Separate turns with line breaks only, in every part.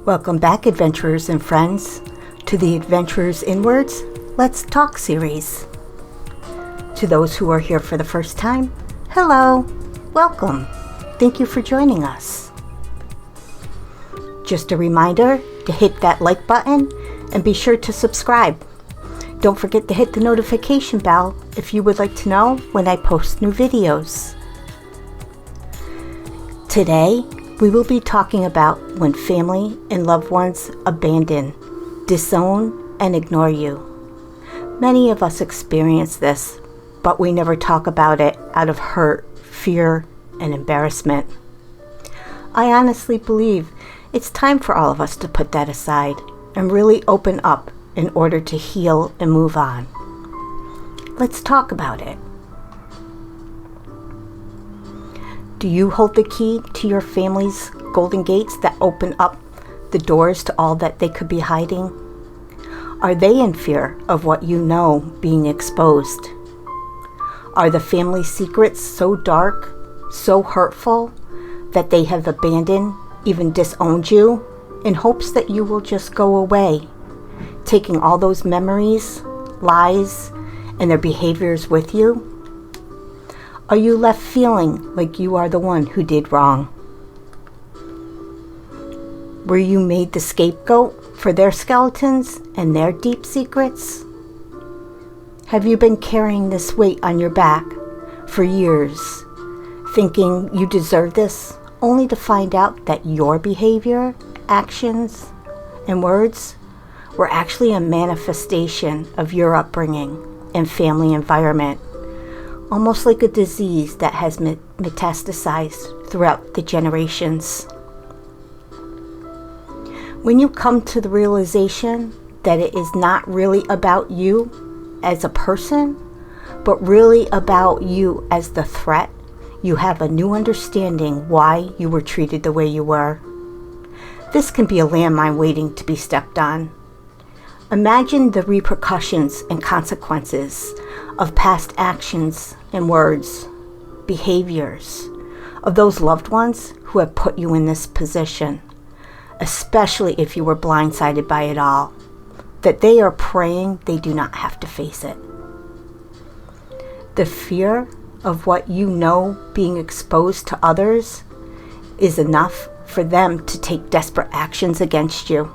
Welcome back, adventurers and friends, to the Adventures Inwards Let's Talk series. To those who are here for the first time, hello, welcome. Thank you for joining us. Just a reminder to hit that like button and be sure to subscribe. Don't forget to hit the notification bell if you would like to know when I post new videos. Today, we will be talking about when family and loved ones abandon, disown, and ignore you. Many of us experience this, but we never talk about it out of hurt, fear, and embarrassment. I honestly believe it's time for all of us to put that aside and really open up in order to heal and move on. Let's talk about it. Do you hold the key to your family's golden gates that open up the doors to all that they could be hiding? Are they in fear of what you know being exposed? Are the family secrets so dark, so hurtful, that they have abandoned, even disowned you, in hopes that you will just go away, taking all those memories, lies, and their behaviors with you? Are you left feeling like you are the one who did wrong? Were you made the scapegoat for their skeletons and their deep secrets? Have you been carrying this weight on your back for years, thinking you deserve this, only to find out that your behavior, actions, and words were actually a manifestation of your upbringing and family environment? Almost like a disease that has metastasized throughout the generations. When you come to the realization that it is not really about you as a person, but really about you as the threat, you have a new understanding why you were treated the way you were. This can be a landmine waiting to be stepped on. Imagine the repercussions and consequences of past actions and words, behaviors of those loved ones who have put you in this position, especially if you were blindsided by it all, that they are praying they do not have to face it. The fear of what you know being exposed to others is enough for them to take desperate actions against you.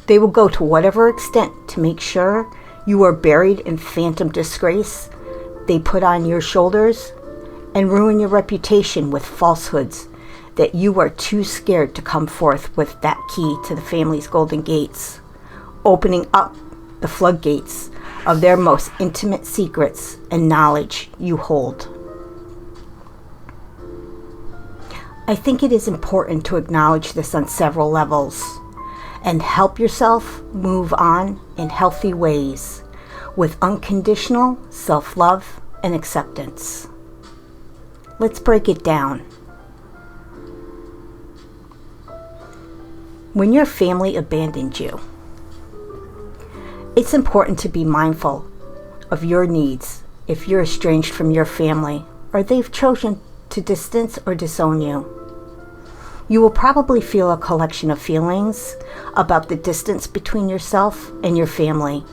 They will go to whatever extent to make sure you are buried in phantom disgrace they put on your shoulders and ruin your reputation with falsehoods that you are too scared to come forth with that key to the family's golden gates, opening up the floodgates of their most intimate secrets and knowledge you hold. I think it is important to acknowledge this on several levels and help yourself move on in healthy ways with unconditional self-love and acceptance. Let's break it down. When your family abandoned you, it's important to be mindful of your needs if you're estranged from your family or they've chosen to distance or disown you. You will probably feel a collection of feelings about the distance between yourself and your family.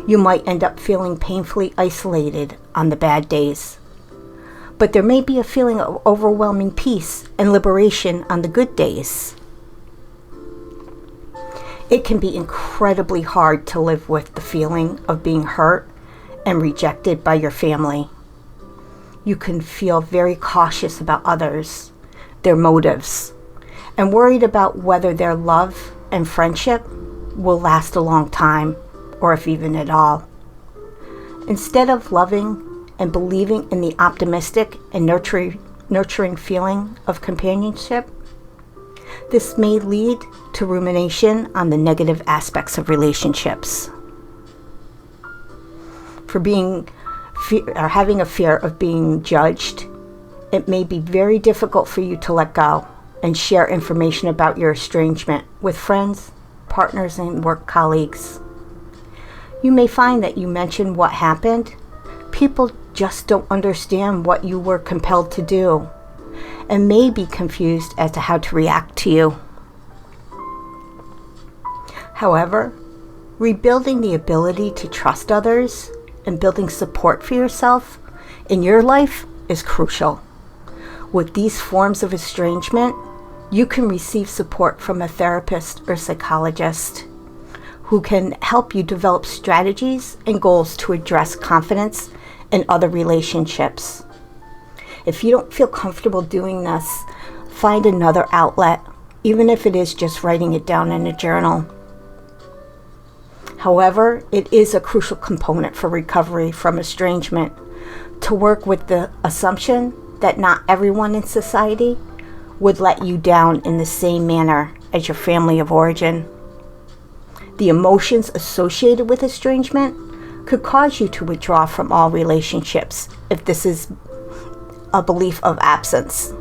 You might end up feeling painfully isolated on the bad days, but there may be a feeling of overwhelming peace and liberation on the good days. It can be incredibly hard to live with the feeling of being hurt and rejected by your family. You can feel very cautious about others, their motives, and worried about whether their love and friendship will last a long time, or if even at all. Instead of loving and believing in the optimistic and nurturing feeling of companionship, this may lead to rumination on the negative aspects of relationships. For having a fear of being judged, it may be very difficult for you to let go and share information about your estrangement with friends, partners, and work colleagues. You may find that you mention what happened, people just don't understand what you were compelled to do and may be confused as to how to react to you. However, rebuilding the ability to trust others and building support for yourself in your life is crucial. With these forms of estrangement, you can receive support from a therapist or psychologist who can help you develop strategies and goals to address confidence in other relationships. If you don't feel comfortable doing this, find another outlet, even if it is just writing it down in a journal. However, it is a crucial component for recovery from estrangement to work with the assumption that not everyone in society would let you down in the same manner as your family of origin. The emotions associated with estrangement could cause you to withdraw from all relationships if this is a belief of absence,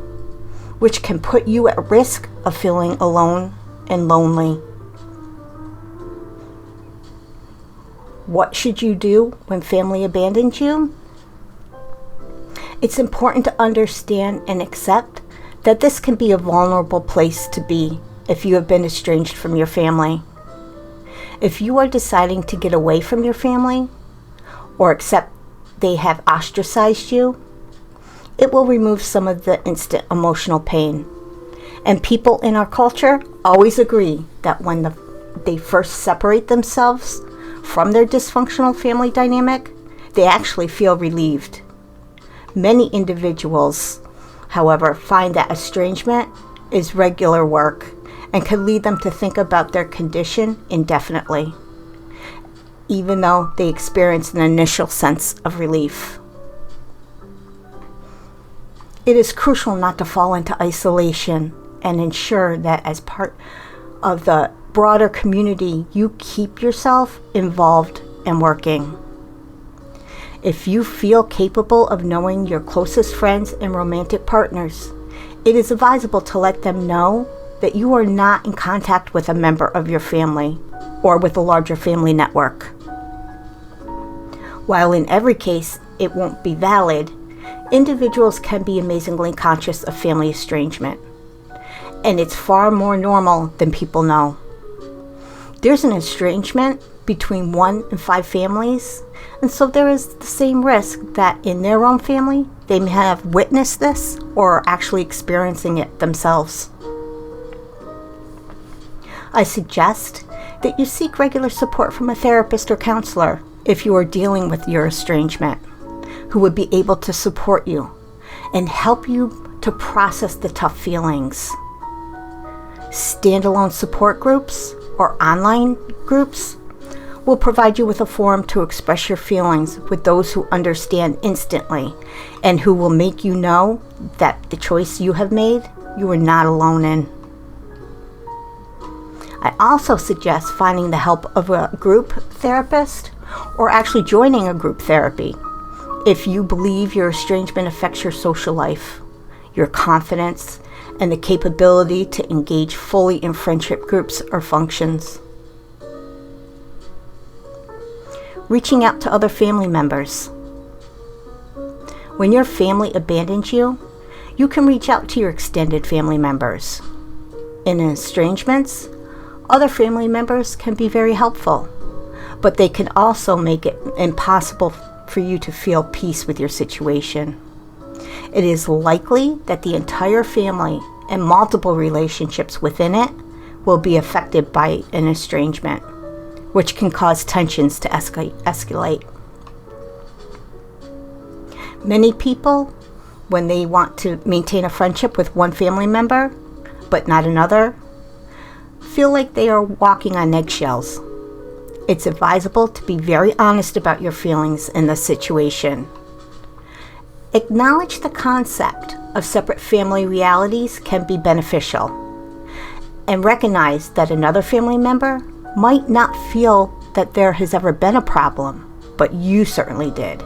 which can put you at risk of feeling alone and lonely. What should you do when family abandons you? It's important to understand and accept that this can be a vulnerable place to be if you have been estranged from your family. If you are deciding to get away from your family or accept they have ostracized you, it will remove some of the instant emotional pain. And people in our culture always agree that when they first separate themselves from their dysfunctional family dynamic, they actually feel relieved. Many individuals, however, find that estrangement is regular work and can lead them to think about their condition indefinitely, even though they experience an initial sense of relief. It is crucial not to fall into isolation and ensure that as part of the broader community, you keep yourself involved and working. If you feel capable of knowing your closest friends and romantic partners, it is advisable to let them know that you are not in contact with a member of your family or with a larger family network. While in every case it won't be valid, individuals can be amazingly conscious of family estrangement, and it's far more normal than people know. There's an estrangement between 1 and 5 families, and so there is the same risk that in their own family they may have witnessed this or are actually experiencing it themselves. I suggest that you seek regular support from a therapist or counselor if you are dealing with your estrangement, who would be able to support you and help you to process the tough feelings. Standalone support groups or online groups will provide you with a forum to express your feelings with those who understand instantly and who will make you know that the choice you have made, you are not alone in. I also suggest finding the help of a group therapist or actually joining a group therapy if you believe your estrangement affects your social life, your confidence, and the capability to engage fully in friendship groups or functions. Reaching out to other family members. When your family abandons you, you can reach out to your extended family members. In estrangements, other family members can be very helpful, but they can also make it impossible for you to feel peace with your situation. It is likely that the entire family and multiple relationships within it will be affected by an estrangement, which can cause tensions to escalate. Many people, when they want to maintain a friendship with one family member, but not another, feel like they are walking on eggshells. It's advisable to be very honest about your feelings in this situation. Acknowledge the concept of separate family realities can be beneficial, and recognize that another family member might not feel that there has ever been a problem, but you certainly did.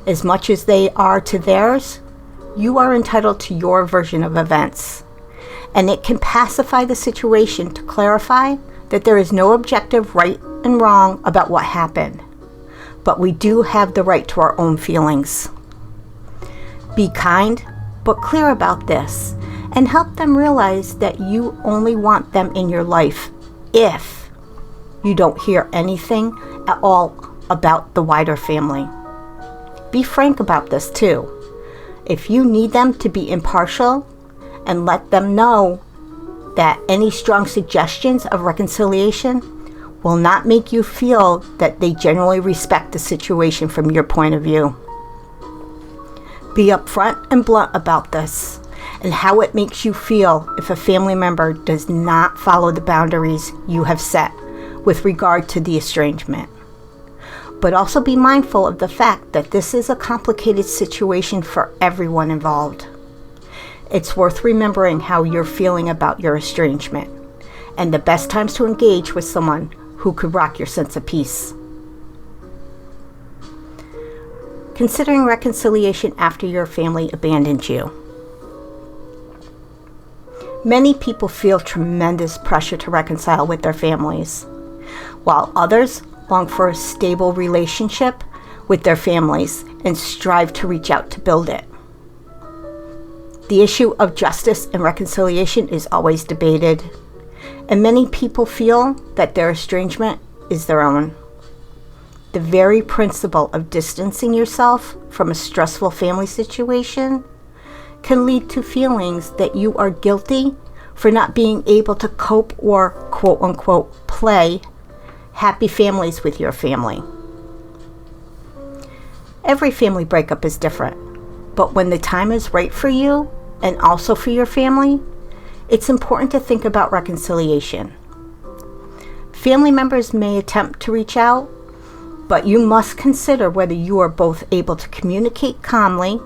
As much as they are to theirs, you are entitled to your version of events, and it can pacify the situation to clarify that there is no objective right and wrong about what happened, but we do have the right to our own feelings. Be kind, but clear about this, and help them realize that you only want them in your life if you don't hear anything at all about the wider family. Be frank about this too. If you need them to be impartial, and let them know that any strong suggestions of reconciliation will not make you feel that they genuinely respect the situation from your point of view. Be upfront and blunt about this and how it makes you feel if a family member does not follow the boundaries you have set with regard to the estrangement. But also be mindful of the fact that this is a complicated situation for everyone involved. It's worth remembering how you're feeling about your estrangement and the best times to engage with someone who could rock your sense of peace. Considering reconciliation after your family abandoned you. Many people feel tremendous pressure to reconcile with their families, while others long for a stable relationship with their families and strive to reach out to build it. The issue of justice and reconciliation is always debated, and many people feel that their estrangement is their own. The very principle of distancing yourself from a stressful family situation can lead to feelings that you are guilty for not being able to cope or quote-unquote play happy families with your family. Every family breakup is different, but when the time is right for you and also for your family, it's important to think about reconciliation. Family members may attempt to reach out, but you must consider whether you are both able to communicate calmly,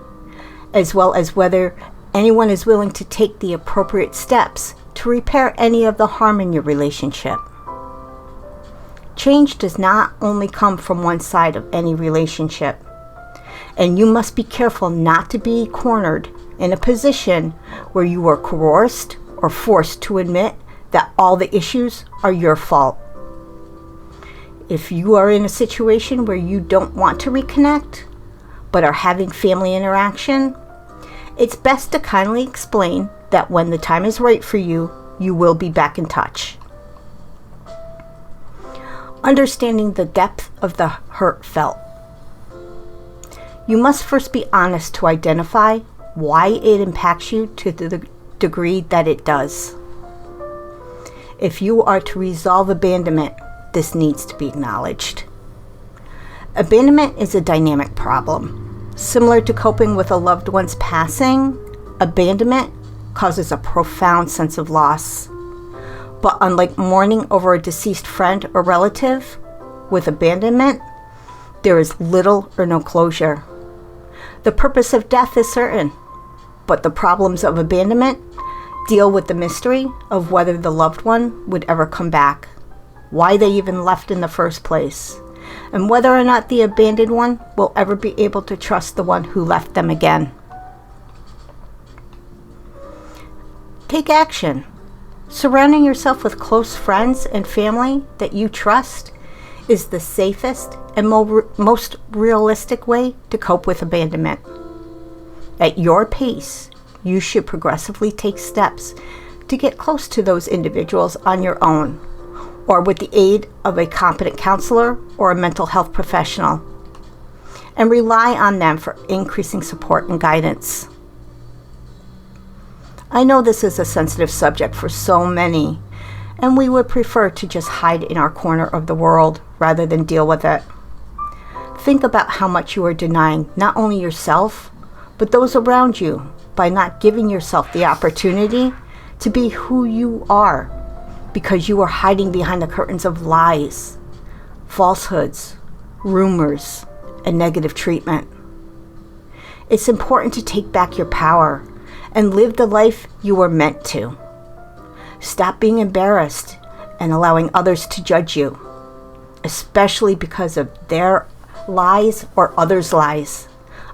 as well as whether anyone is willing to take the appropriate steps to repair any of the harm in your relationship. Change does not only come from one side of any relationship, and you must be careful not to be cornered in a position where you are coerced or forced to admit that all the issues are your fault. If you are in a situation where you don't want to reconnect, but are having family interaction, it's best to kindly explain that when the time is right for you, you will be back in touch. Understanding the depth of the hurt felt. You must first be honest to identify why it impacts you to the degree that it does. If you are to resolve abandonment, this needs to be acknowledged. Abandonment is a dynamic problem. Similar to coping with a loved one's passing, abandonment causes a profound sense of loss. But unlike mourning over a deceased friend or relative, with abandonment, there is little or no closure. The purpose of death is certain, but the problems of abandonment deal with the mystery of whether the loved one would ever come back, why they even left in the first place, and whether or not the abandoned one will ever be able to trust the one who left them again. Take action. Surrounding yourself with close friends and family that you trust is the safest and most realistic way to cope with abandonment. At your pace, you should progressively take steps to get close to those individuals on your own, or with the aid of a competent counselor or a mental health professional, and rely on them for increasing support and guidance. I know this is a sensitive subject for so many, and we would prefer to just hide in our corner of the world rather than deal with it. Think about how much you are denying not only yourself, but those around you by not giving yourself the opportunity to be who you are, because you are hiding behind the curtains of lies, falsehoods, rumors, and negative treatment. It's important to take back your power and live the life you were meant to. Stop being embarrassed and allowing others to judge you, especially because of their lies or others' lies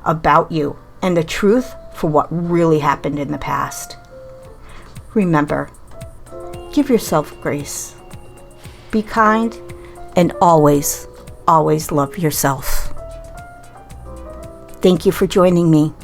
about you and the truth for what really happened in the past. Remember, give yourself grace. Be kind and always, always love yourself. Thank you for joining me.